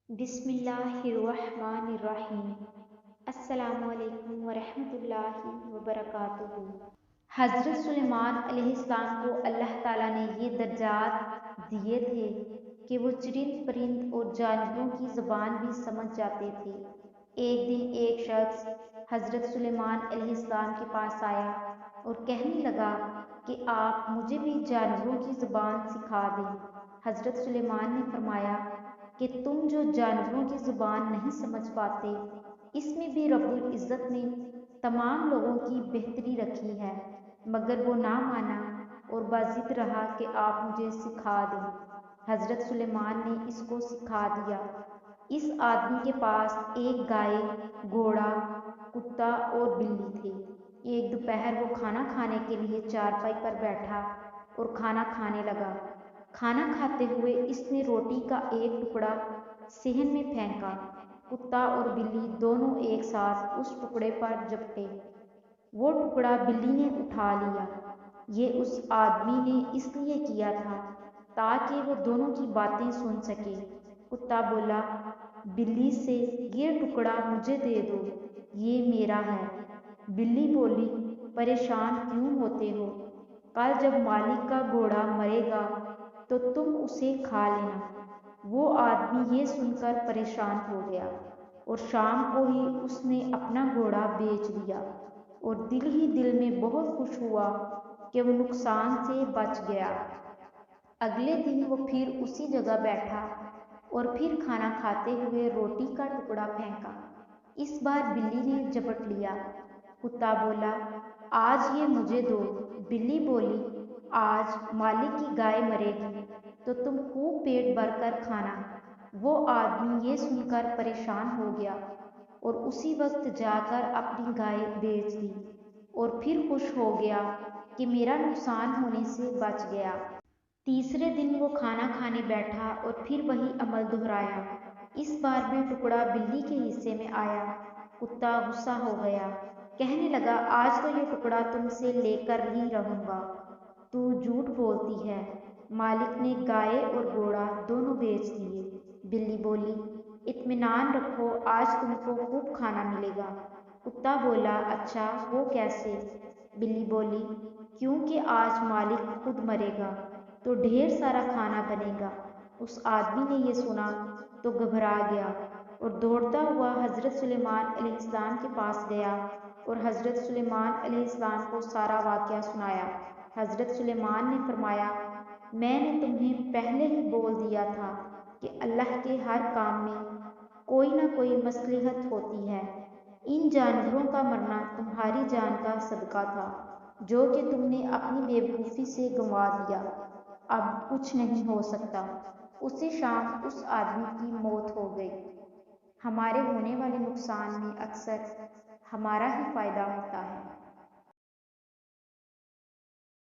بسم اللہ الرحمن الرحیم۔ السلام علیکم ورحمۃ اللہ وبرکاتہ۔ حضرت سلیمان علیہ السلام کو اللہ تعالیٰ نے یہ درجات دیے تھے کہ وہ چرند پرند اور جانوروں کی زبان بھی سمجھ جاتے تھے۔ ایک دن ایک شخص حضرت سلیمان علیہ السلام کے پاس آیا اور کہنے لگا کہ آپ مجھے بھی جانوروں کی زبان سکھا دیں۔ حضرت سلیمان نے فرمایا کہ تم جو جانوروں کی زبان نہیں سمجھ پاتے، اس میں بھی رب العزت نے تمام لوگوں کی بہتری رکھی ہے، مگر وہ نہ مانا اور باضد رہا کہ آپ مجھے سکھا دیں۔ حضرت سلیمان نے اس کو سکھا دیا۔ اس آدمی کے پاس ایک گائے، گھوڑا، کتا اور بلی تھے۔ ایک دوپہر وہ کھانا کھانے کے لیے چارپائی پر بیٹھا اور کھانا کھانے لگا۔ کھانا کھاتے ہوئے اس نے روٹی کا ایک ٹکڑا صحن میں پھینکا۔ کتا اور بلی دونوں ایک ساتھ اس ٹکڑے پر جپٹے۔ وہ ٹکڑا بلی نے اٹھا لیا۔ یہ اس آدمی نے اس لیے کیا تھا تاکہ وہ دونوں کی باتیں سن سکے۔ کتا بولا بلی سے، یہ ٹکڑا مجھے دے دو، یہ میرا ہے۔ بلی بولی پریشان کیوں ہوتے ہو؟ کل جب مالک کا گھوڑا مرے گا تو تم اسے کھا لینا۔ وہ آدمی یہ سن کر پریشان ہو گیا اور شام کو ہی اس نے اپنا گھوڑا بیچ دیا اور دل ہی دل میں بہت خوش ہوا کہ وہ نقصان سے بچ گیا۔ اگلے دن وہ پھر اسی جگہ بیٹھا اور پھر کھانا کھاتے ہوئے روٹی کا ٹکڑا پھینکا۔ اس بار بلی نے جپٹ لیا۔ کتا بولا آج یہ مجھے دو۔ بلی بولی آج مالک کی گائے مرے گی تو تم خوب پیٹ بھر کر کھانا۔ وہ آدمی یہ سن کر پریشان ہو گیا اور اسی وقت جا کر اپنی گائے بیچ دی اور پھر خوش ہو گیا کہ میرا نقصان ہونے سے بچ گیا۔ تیسرے دن وہ کھانا کھانے بیٹھا اور پھر وہی عمل دہرایا۔ اس بار بھی ٹکڑا بلی کے حصے میں آیا۔ کتا غصہ ہو گیا، کہنے لگا آج تو یہ ٹکڑا تم سے لے کر ہی رہوں گا، تو جھوٹ بولتی ہے۔ مالک نے گائے اور گھوڑا دونوں بیچ دیے۔ بلی بولی اطمینان رکھو، آج تم کو خوب کھانا ملے گا۔ کتا بولا اچھا، وہ کیسے؟ بلی بولی کیونکہ آج مالک خود مرے گا تو ڈھیر سارا کھانا بنے گا۔ اس آدمی نے یہ سنا تو گھبرا گیا اور دوڑتا ہوا حضرت سلیمان علیہ السلام کے پاس گیا اور حضرت سلیمان علیہ السلام کو سارا واقعہ سنایا۔ حضرت سلیمان نے فرمایا میں نے تمہیں پہلے ہی بول دیا تھا کہ اللہ کے ہر کام میں کوئی نہ کوئی مصلحت ہوتی ہے۔ ان جانوروں کا مرنا تمہاری جان کا صدقہ تھا جو کہ تم نے اپنی بے وقوفی سے گنوا دیا، اب کچھ نہیں ہو سکتا۔ اسی شام اس آدمی کی موت ہو گئی۔ ہمارے ہونے والے نقصان میں اکثر ہمارا ہی فائدہ ہوتا ہے۔